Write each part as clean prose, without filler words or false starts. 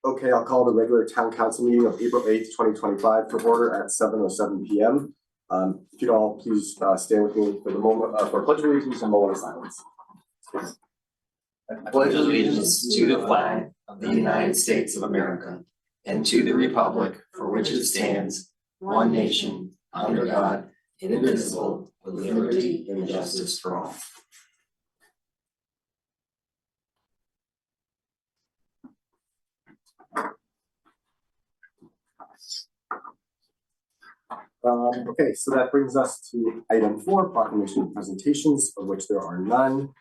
Okay, I'll call the regular town council meeting of April 8th, 2025 to order at 7:07 p.m. If you'd all please stand with me for the moment for Pledge of Allegiance and moment of silence. I pledge allegiance to the flag of the United States of America and to the republic for which it stands, one nation, under God, indivisible, with liberty and justice for all. Okay, so that brings us to item 4, proclamation and presentations, of which there are none.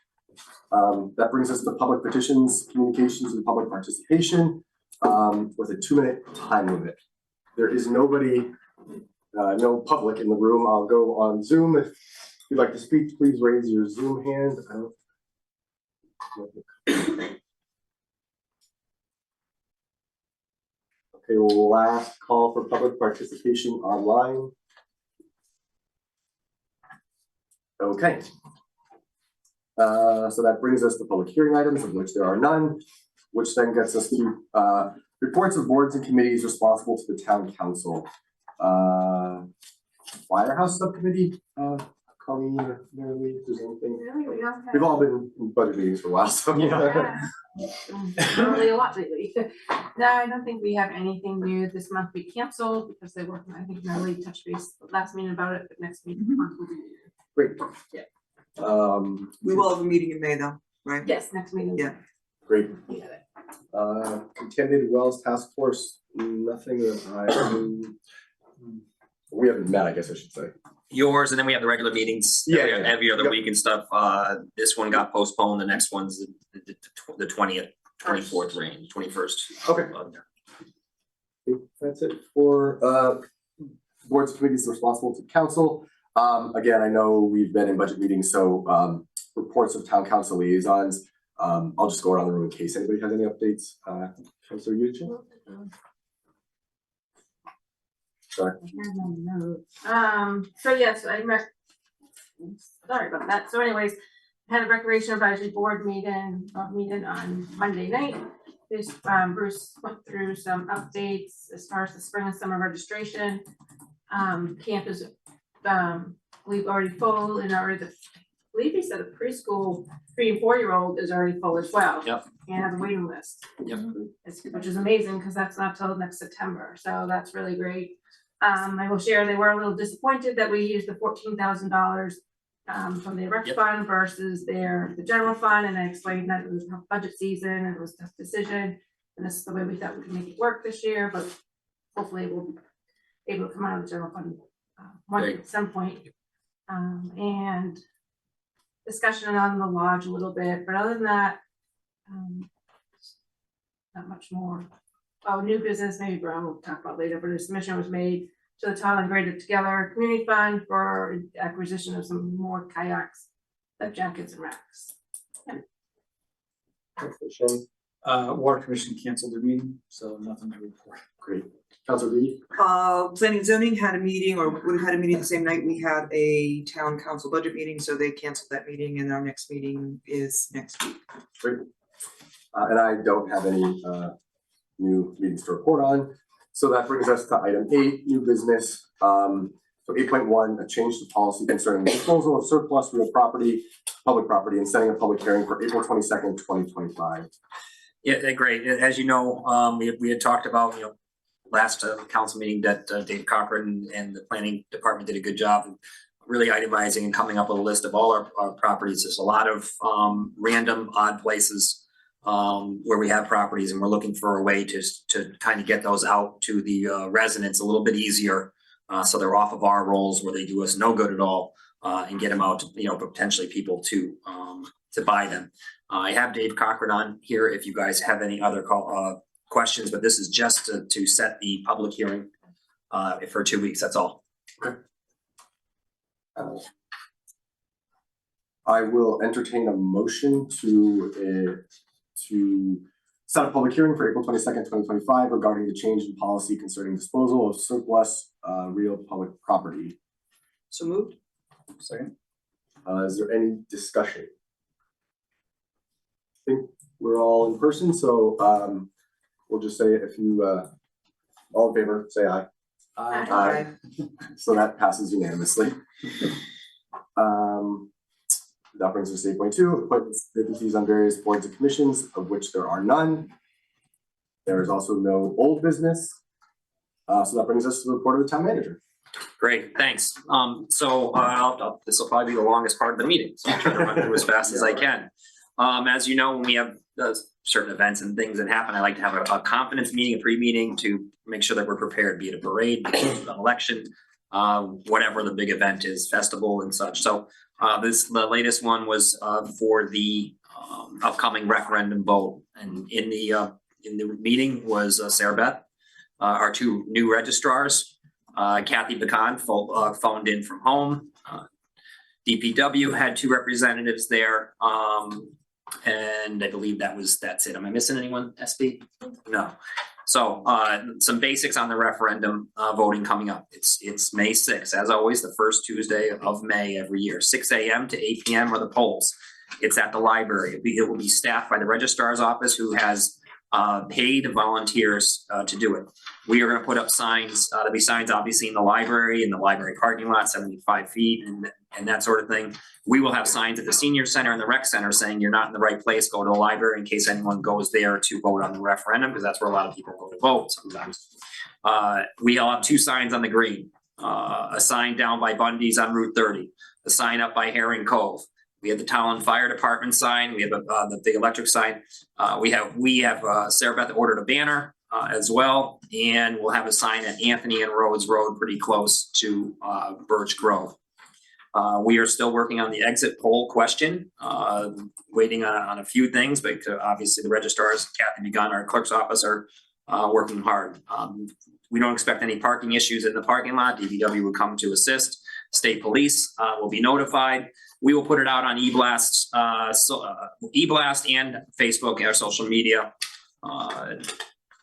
That brings us to public petitions, communications, and public participation with a 2-minute time limit. There is nobody, no public in the room. I'll go on Zoom. If you'd like to speak, please raise your Zoom hand. Okay, last call for public participation online. Okay. So that brings us to public hearing items, of which there are none, which then gets us to reports of boards and committees responsible to the town council. Firehouse subcommittee, Colleen or Mary Lee, if there's anything. Really, we don't have. We've all been in budget meetings for a while, so. Yeah. Really a lot lately. No, I don't think we have anything new this month. We canceled because they were, I think Mary Lee touched base last meeting about it, but next meeting. Will be. Great. Yeah. We will have a meeting in May though, right? Yes, next meeting. Yeah. Great. We have it. Contaminated wells task force, nothing that we haven't met, I guess I should say. Yours, and then we have the regular meetings every other week and stuff. This one got postponed, the next one's the 20th, 24th range, 21st. Okay. That's it for boards and committees responsible to council. Again, I know we've been in budget meetings, so reports of town council liaisons. I'll just go around the room in case anybody has any updates. Councilor Yudichik? Sorry. So yes, sorry about that. So anyways, had a recreation advisory board meeting on Monday night. This Bruce went through some updates as far as the spring and summer registration. Camp is we've already full and already I believe he said a preschool 3- and 4-year-old is already full as well. Yep. And has a waiting list. Yep. Which is amazing because that's not till next September. So that's really great. I will share they were a little disappointed that we used the $14,000 from the rec fund versus the general fund, and I explained that it was a budget season and it was a tough decision, and this is the way we thought we could make it work this year, but hopefully we'll be able to come out of the general fund at some point. And discussion on the lodge a little bit, but other than that, not much more. Oh, new business, maybe Brown will talk about later, but a submission was made to the Tolland Graded Together Community Fund for acquisition of some more kayaks, life jackets and racks. Water Commission canceled their meeting, so nothing to report. Great. Councilor Reed? Planning and zoning had a meeting, or would have had a meeting the same night we had a town council budget meeting, so they canceled that meeting and our next meeting is next week. Great. And I don't have any new meetings to report on. So that brings us to item 8, new business. So 8.1, a change to policy concerning the disposal of surplus real property, public property, and setting a public hearing for April 22nd, 2025. Yeah, great. As you know, we had talked about, last council meeting that Dave Cochran and the planning department did a good job of really itemizing and coming up with a list of all our properties. There's a lot of random odd places where we have properties, and we're looking for a way to kind of get those out to the residents a little bit easier, so they're off of our rolls where they do us no good at all, and get them out to potentially people to buy them. I have Dave Cochran on here if you guys have any other questions, but this is just to set the public hearing for 2 weeks. That's all. Okay. I will entertain a motion to set a public hearing for April 22nd, 2025 regarding the change in policy concerning disposal of surplus real public property. So moved. Second. Is there any discussion? I think we're all in person, so we'll just say if you, all in favor, say aye. Aye. So that passes unanimously. That brings us to 8.2, appointments, vacancies on various boards and commissions, of which there are none. There is also no old business. So that brings us to the report of the town manager. Great, thanks. This will probably be the longest part of the meeting, so I'll try to run through as fast as I can. As you know, when we have certain events and things that happen, I like to have a confidence meeting, a pre-meeting to make sure that we're prepared, be it a parade, be it an election, whatever the big event is, festival and such. So the latest one was for the upcoming referendum vote, and in the meeting was Sarah Beth, our two new registrars. Kathy Pecan phoned in from home. DPW had two representatives there. And I believe that's it. Am I missing anyone, SB? No. So some basics on the referendum voting coming up. It's May 6th, as always, the first Tuesday of May every year, 6 a.m. to 8 p.m. are the polls. It's at the library. It will be staffed by the registrar's office, who has paid volunteers to do it. We are going to put up signs. There'll be signs obviously in the library parking lot, 75 feet and that sort of thing. We will have signs at the senior center and the rec center saying you're not in the right place, go to the library, in case anyone goes there to vote on the referendum, because that's where a lot of people go to vote sometimes. We'll have two signs on the green, a sign down by Bundy's on Route 30, a sign up by Herring Cove. We have the Tolland Fire Department sign. We have the big electric sign. We have Sarah Beth ordered a banner as well, and we'll have a sign at Anthony and Rhodes Road, pretty close to Birch Grove. We are still working on the exit poll question, waiting on a few things, but obviously the registrars, Kathy Begun, our clerk's office, are working hard. We don't expect any parking issues in the parking lot. DPW will come to assist. State police will be notified. We will put it out on eBlast, eBlast and Facebook, our social media.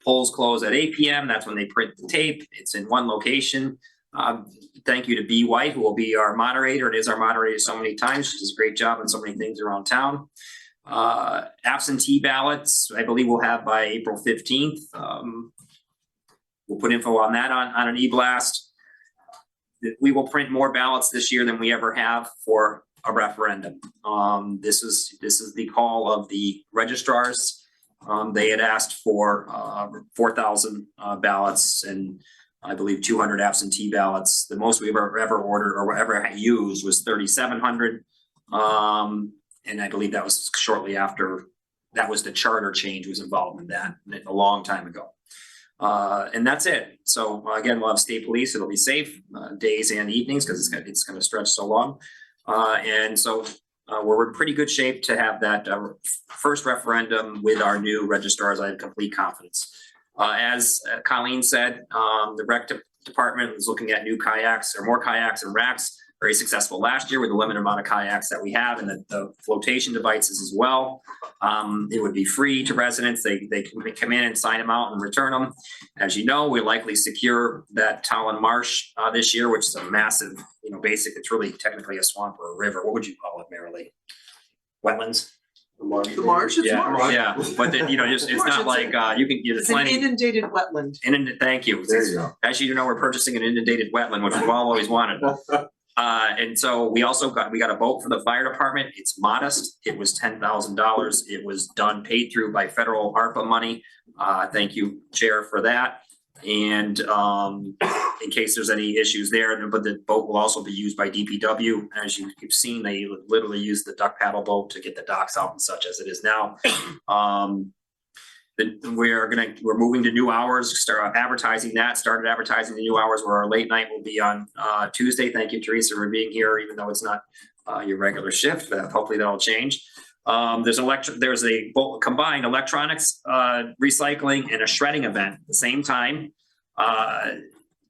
Polls close at 8 p.m. That's when they print the tape. It's in one location. Thank you to B. White, who will be our moderator. It is our moderator so many times. She does a great job on so many things around town. Absentee ballots, I believe we'll have by April 15th. We'll put info on that on an eBlast. We will print more ballots this year than we ever have for a referendum. This is the call of the registrars. They had asked for 4,000 ballots and I believe 200 absentee ballots. The most we've ever ordered or ever used was 3,700. And I believe that was shortly after, that was the charter change was involved in that a long time ago. And that's it. So again, we'll have state police. It'll be safe days and evenings because it's going to stretch so long. And so we're in pretty good shape to have that first referendum with our new registrars. I have complete confidence. As Colleen said, the rec department is looking at new kayaks or more kayaks and racks. Very successful last year with the limited amount of kayaks that we have, and the flotation devices as well. It would be free to residents. They can come in and sign them out and return them. As you know, we likely secure that Tolland Marsh this year, which is a massive, it's really technically a swamp or a river. What would you call it, Marilee? Wetlands? The marsh, it's marsh. Yeah, but then, it's not like you can get It's an inundated wetland. Thank you. There you go. Actually, we're purchasing an inundated wetland, which we've all always wanted. And so we got a boat for the fire department. It's modest. It was $10,000. It was paid through by federal ARPA money. Thank you, Chair, for that. And in case there's any issues there, but the boat will also be used by DPW. As you've seen, they literally use the duck paddle boat to get the docks out and such as it is now. We're moving to new hours, started advertising the new hours where our late night will be on Tuesday. Thank you, Teresa, for being here, even though it's not your regular shift. Hopefully that'll change. There's a combined electronics recycling and a shredding event at the same time.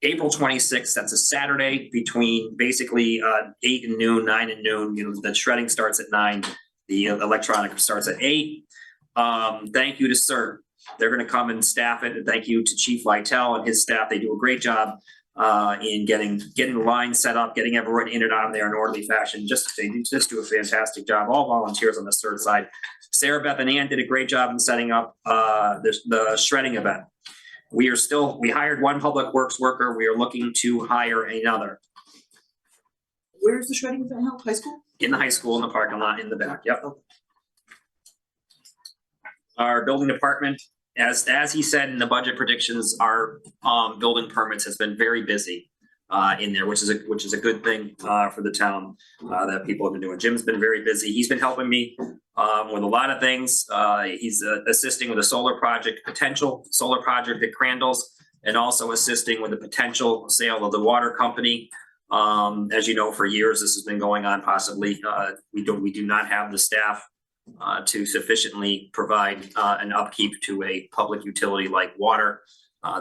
April 26th, that's a Saturday between basically 8 and noon, 9 and noon. The shredding starts at 9, the electronic starts at 8. Thank you to CERT. They're going to come and staff it. And thank you to Chief Lytle and his staff. They do a great job in getting the line set up, getting everyone in and out of there in orderly fashion. They just do a fantastic job. All volunteers on the CERT side. Sarah Beth and Ann did a great job in setting up the shredding event. We hired one public works worker. We are looking to hire another Where's the shredding event held? High school? in the high school in the parking lot in the back. Yep. Our building department, as he said in the budget predictions, our building permits has been very busy in there, which is a good thing for the town that people have been doing. Jim's been very busy. He's been helping me with a lot of things. He's assisting with a potential solar project at Crandall's, and also assisting with the potential sale of the water company. As you know, for years this has been going on. Possibly, we do not have the staff to sufficiently provide an upkeep to a public utility like water.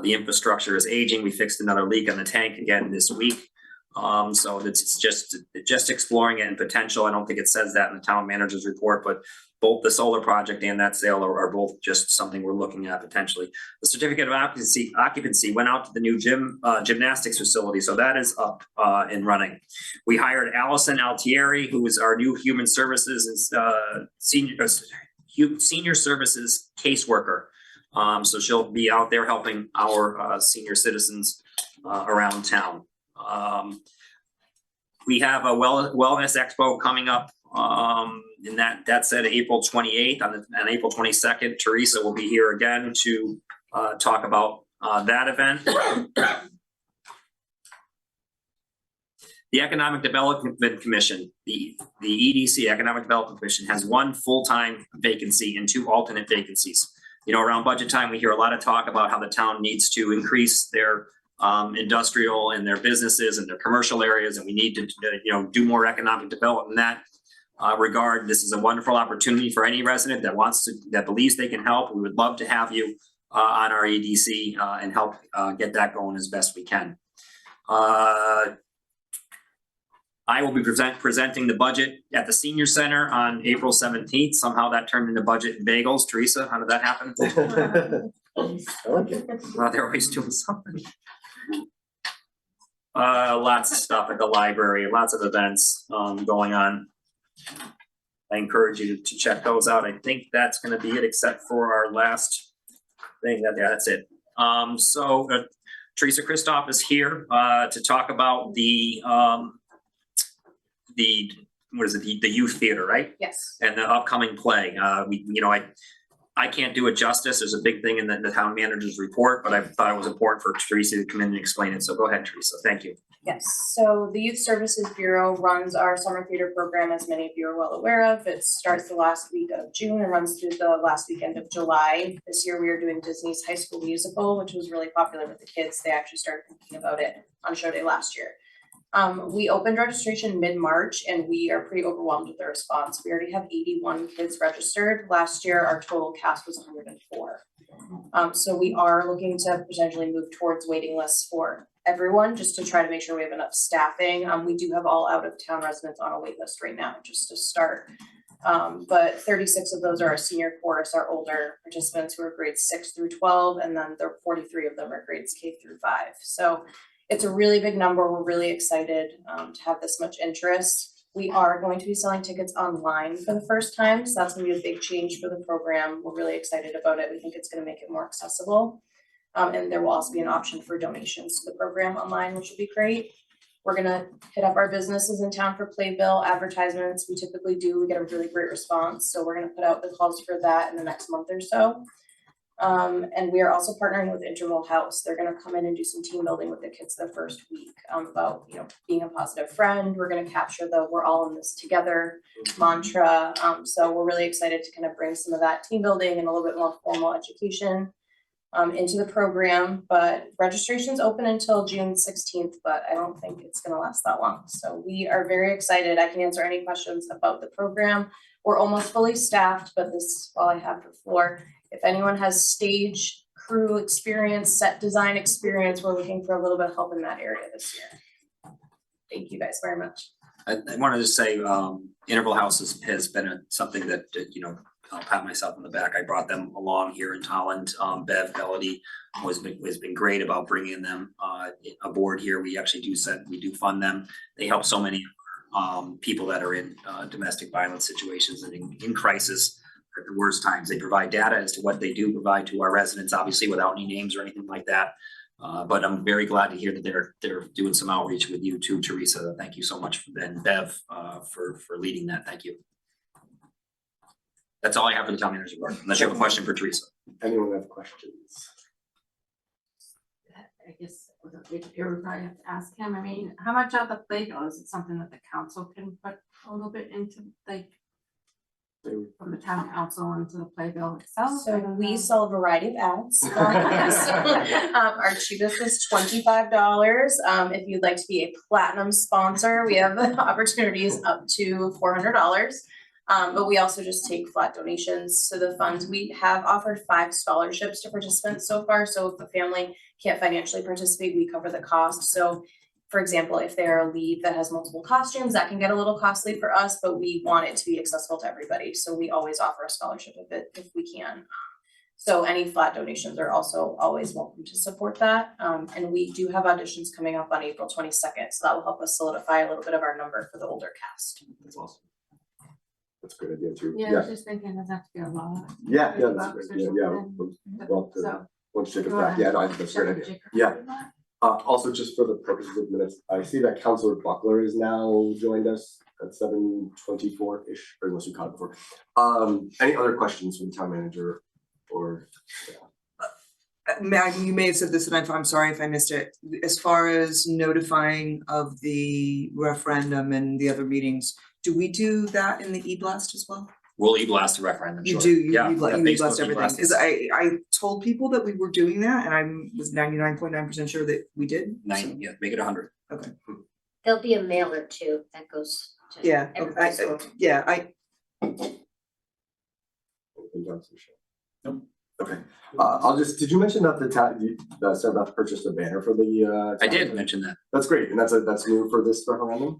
The infrastructure is aging. We fixed another leak on the tank again this week. So it's just exploring it and potential. I don't think it says that in the town manager's report, but both the solar project and that sale are both just something we're looking at potentially. The certificate of occupancy went out to the new gymnastics facility, so that is up and running. We hired Allison Altieri, who is our new human services and senior services caseworker. So she'll be out there helping our senior citizens around town. We have a wellness expo coming up, and that's at April 28th. On April 22nd, Teresa will be here again to talk about that event. The Economic Development Commission, the EDC, Economic Development Commission, has one full-time vacancy and 2 alternate vacancies. You know, around budget time, we hear a lot of talk about how the town needs to increase their industrial and their businesses and their commercial areas, and we need to, do more economic development in that regard. This is a wonderful opportunity for any resident that believes they can help. We would love to have you on our EDC and help get that going as best we can. I will be presenting the budget at the senior center on April 17th. Somehow that turned into budget and bagels. Teresa, how did that happen? They're always doing something. Lots of stuff at the library, lots of events going on. I encourage you to check those out. I think that's going to be it, except for our last thing. That's it. So Teresa Christoph is here to talk about the youth theater, right? Yes. And the upcoming play. I can't do it justice. There's a big thing in the town manager's report, but I thought it was important for Teresa to come in and explain it. So go ahead, Teresa. Thank you. Yes, so the Youth Services Bureau runs our summer theater program, as many of you are well aware of. It starts the last week of June and runs through the last weekend of July. This year we are doing Disney's High School Musical, which was really popular with the kids. They actually started thinking about it on show day last year. We opened registration mid-March and we are pretty overwhelmed with the response. We already have 81 kids registered. Last year, our total cast was 104. So we are looking to potentially move towards waiting lists for everyone, just to try to make sure we have enough staffing. We do have all out of town residents on a wait list right now, just to start. But 36 of those are our senior chorus, our older participants who are grades 6 through 12, and then there are 43 of them are grades K through 5. So it's a really big number. We're really excited to have this much interest. We are going to be selling tickets online for the first time, so that's going to be a big change for the program. We're really excited about it. We think it's going to make it more accessible. And there will also be an option for donations to the program online, which would be great. We're going to hit up our businesses in town for playbill advertisements. We typically do. We get a really great response, so we're going to put out the calls for that in the next month or so. And we are also partnering with Integral House. They're going to come in and do some team building with the kids the first week about, being a positive friend. We're going to capture the "we're all in this together" mantra. So we're really excited to kind of bring some of that team building and a little bit more formal education into the program. But registration's open until June 16th, but I don't think it's going to last that long. So we are very excited. I can answer any questions about the program. We're almost fully staffed, but this is all I have the floor. If anyone has stage crew experience, set design experience, we're looking for a little bit of help in that area this year. Thank you guys very much. I wanted to say Integral House has been something that, I'll pat myself on the back. I brought them along here in Tolland. Bev Melody has been great about bringing them aboard here. We actually do fund them. They help so many people that are in domestic violence situations and in crisis. at the worst times. They provide data as to what they do provide to our residents, obviously without any names or anything like that. But I'm very glad to hear that they're doing some outreach with you too, Teresa. Thank you so much, and Bev, for leading that. Thank you. That's all I have for the town manager's report, unless you have a question for Teresa. Anyone have questions? I guess with a big peer, we probably have to ask him, I mean, how much of the play bill, is it something that the council can put a little bit into, like, from the town council into the play bill itself? I So don't we know. sell a variety of ads. So, our cheapest is $25. If you'd like to be a platinum sponsor, we have opportunities up to $400. But we also just take flat donations. So the funds, we have offered 5 scholarships to participants so far. So if a family can't financially participate, we cover the cost. So for example, if they're a leave that has multiple costumes, that can get a little costly for us, but we want it to be accessible to everybody. So we always offer a scholarship if we can. So any flat donations are also always welcome to support that. And we do have auditions coming up on April 22nd. So that will help us solidify a little bit of our number for the older cast. That's awesome. That's a good idea too. Yeah, I was just thinking, does that have to be a lot? Yeah, yeah, $50 that's or great. Yeah, something. well, So. once you take it go back, ahead. yeah, no, I think that's a great idea. Yeah. Also, just for the purposes of minutes, I see that Councilor Buckler is now joined us at 7:24-ish, or unless you caught it before. Any other questions from the town manager or? Maggie, you may have said this and I'm sorry if I missed it. As far as notifying of the referendum and the other meetings, do we do that in the e-blast as well? We'll e-blast the referendum. You sure. do, you Yeah, e-blast yeah, Facebook everything, e-blast. cause I told people that we were doing that and I was 99.9% sure that we did. So, Yeah, make it 100. There'll be a mailer too that goes to. Yeah, everybody's door. Anything else to share? Nope. Okay, I'll just, did you mention that the town, Sarah Beth purchased a banner for the I town? did mention that. That's great, and that's new for this referendum?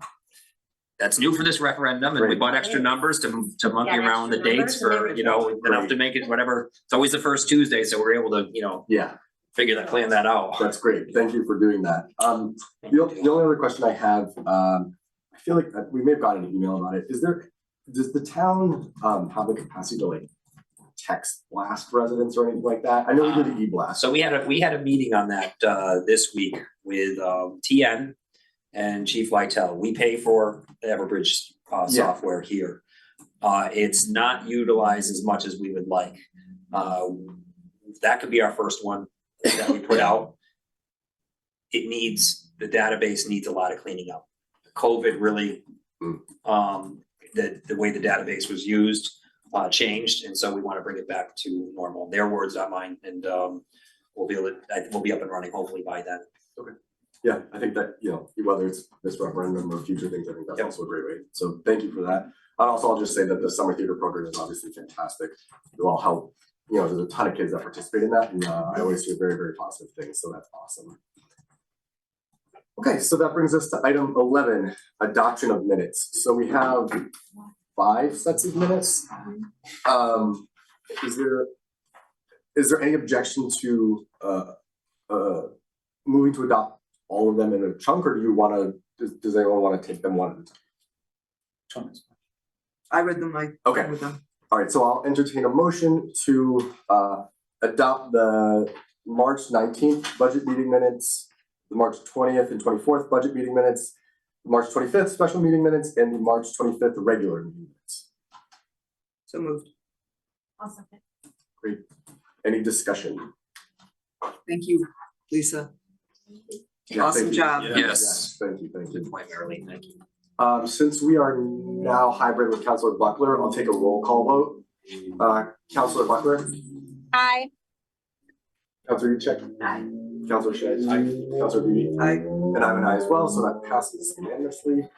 That's new for this referendum, and we Great. bought extra numbers to monkey Yeah, around the extra dates numbers and for, you know, enough to make it whatever. It's always the first Tuesday, so we're able to, you know, Yeah, plan that out. that's great, thank you for doing that. The only other question I have, I feel like we may have gotten an email about it, does the town have the capacity to like text blast residents or anything like that? I know we did the e-blast. So we had a meeting on that this week with TN and Chief Lytle. We pay for the Everbridge software here. It's not utilized as much as we would like. That could be our first one that we put out. The database needs a lot of cleaning up. COVID really, the way the database was used changed, and so we want to bring it back to normal. Their words, not mine, and we'll be up and running hopefully by then. Okay. Yeah, I think that, you know, whether it's this referendum or future things, I think that's Yep. also a great way. So thank you for that. And also, I'll just say that the summer theater program is obviously fantastic. It will help, you know, there's a ton of kids that participate in that, and I always hear very, very positive things, so that's awesome. Okay, so that brings us to item 11, adoption of minutes. So we have 5 sets of minutes. Is there any objection to moving to adopt all of them in a chunk, or do you wanna, does anyone wanna take them one at a time? I read them, Okay. with them. All right, so I'll entertain a motion to adopt the March 19th budget meeting minutes, the March 20th and 24th budget meeting minutes, the March 25th special meeting minutes, and the March 25th regular meeting minutes. So moved. I'll second. Great. Any discussion? Thank you, Lisa. Yeah, Awesome thank you. job. Yes. Thank you, thank you. Good point, Marilyn, thank you. Since we are now hybrid with Councilor Buckler, I'll take a roll call vote. Councilor Buckler, Aye. Councilor Yudichak, Aye. Councilor Shea, Councilor Beatty, Aye. and I'm an aye as well, so that passes unanimously.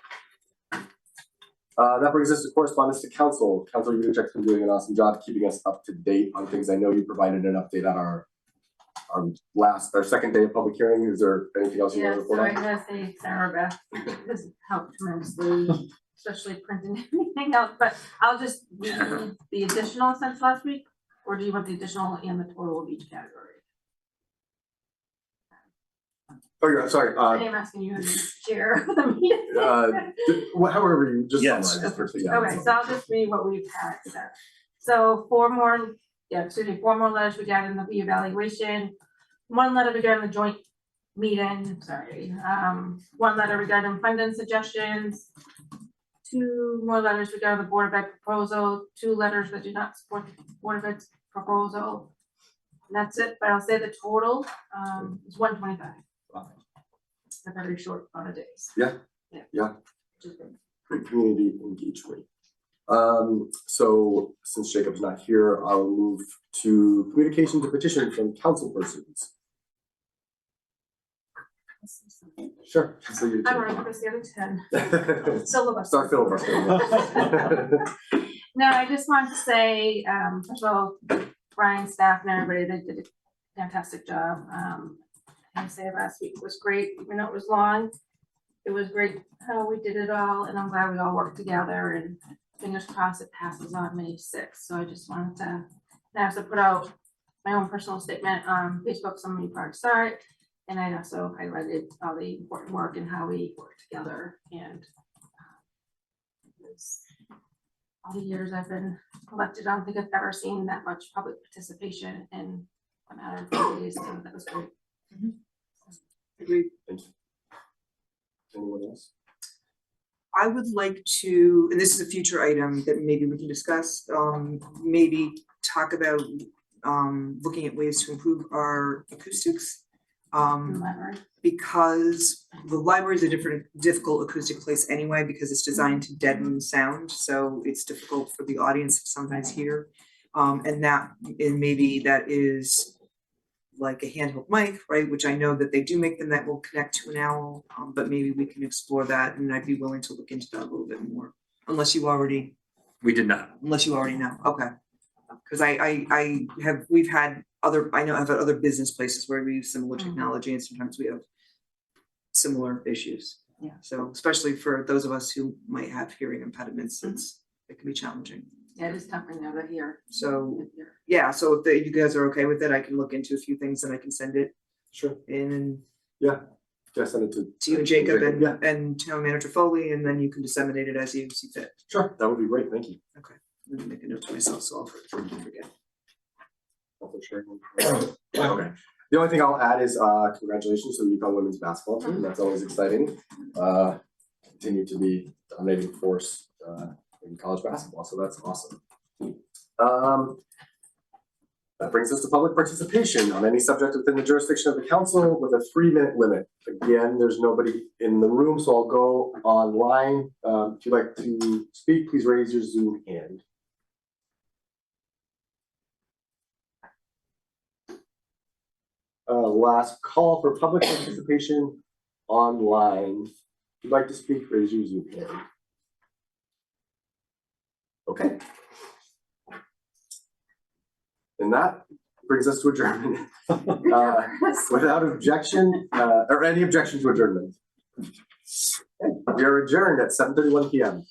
That brings us to correspondence to council. Councilor Yudichak's been doing an awesome job keeping us up to date on things. I know you provided an update on our second day of public hearing. Is there anything else you want Yeah, to so report I on? gotta say, Sarah Beth has helped tremendously, especially printing everything out, but I'll just read the additional since last week, or do you want the additional and the total of each category? Oh, you're sorry. I am asking you as chair of the meeting. However you just Yes. summarize it perfectly. Yeah. Okay, so I'll just read what we've had, so. So four more letters regarding the reevaluation, one letter regarding the joint meeting, one letter regarding funding suggestions, two more letters regarding the Board of Ed proposal, two letters that do not support the Board of Ed's proposal. And that's it, but I'll say the total, is 125. A very short amount of days. Yeah. Yeah. Yeah. Which is good. Great community engagement. So since Jacob's not here, I'll move to communication to petition from council persons. Sure. So you I'm already Chris, the other 10. Syllabus. Start filibustering. No, I just wanted to say, first of all, Brian, staff and everybody, they did a fantastic job. I say last week was great, even though it was long. It was great how we did it all, and I'm glad we all worked together, and fingers crossed it passes on May 6th. So I just wanted to, I also put out my own personal statement on Facebook, some of you probably saw it. And I also highlighted all the important work and how we work together, and all the years I've been elected, I don't think I've ever seen that much public participation in a matter of 4 days, so that was great. Agreed. Thank you. Anyone else? I would like to, and this is a future item that maybe we can discuss, maybe talk about looking at ways to improve our acoustics. In the library. Because the library is a difficult acoustic place anyway, because it's designed to deaden sound, so it's difficult for the audience to sometimes hear. And maybe that is like a handheld mic, right, which I know that they do make them that will connect to an owl, but maybe we can explore that, and I'd be willing to look into that a little bit more, unless you already know, okay. Cause we've had I've had other business places where we use similar technology, and sometimes we have similar issues. Yeah. So especially for those of us who might have hearing impediments, it can be challenging. Yeah, it is tough right now to hear. So, yeah, so if you guys are okay with it, I can look into a few things and I can send it Sure. in and Yeah, send it to you and Jacob Yeah, and Town Manager Foley, and then you can disseminate it as you see fit. sure. That would be great. Thank you. Let me make a note to myself so I'll forget. Also sharing. Okay. The only thing I'll add is congratulations to the UConn women's basketball team. That's always exciting. Continue to be a dominating force in college basketball, so that's awesome. That brings us to public participation on any subject within the jurisdiction of the council with a 3-minute limit. Again, there's nobody in the room, so I'll go online. If you'd like to speak, please raise your Zoom hand. Last call for public participation online. If you'd like to speak, raise your Zoom hand. Okay. And that brings us to adjournment. Without objection, or any objection to adjournment. We are adjourned at 7:31 p.m.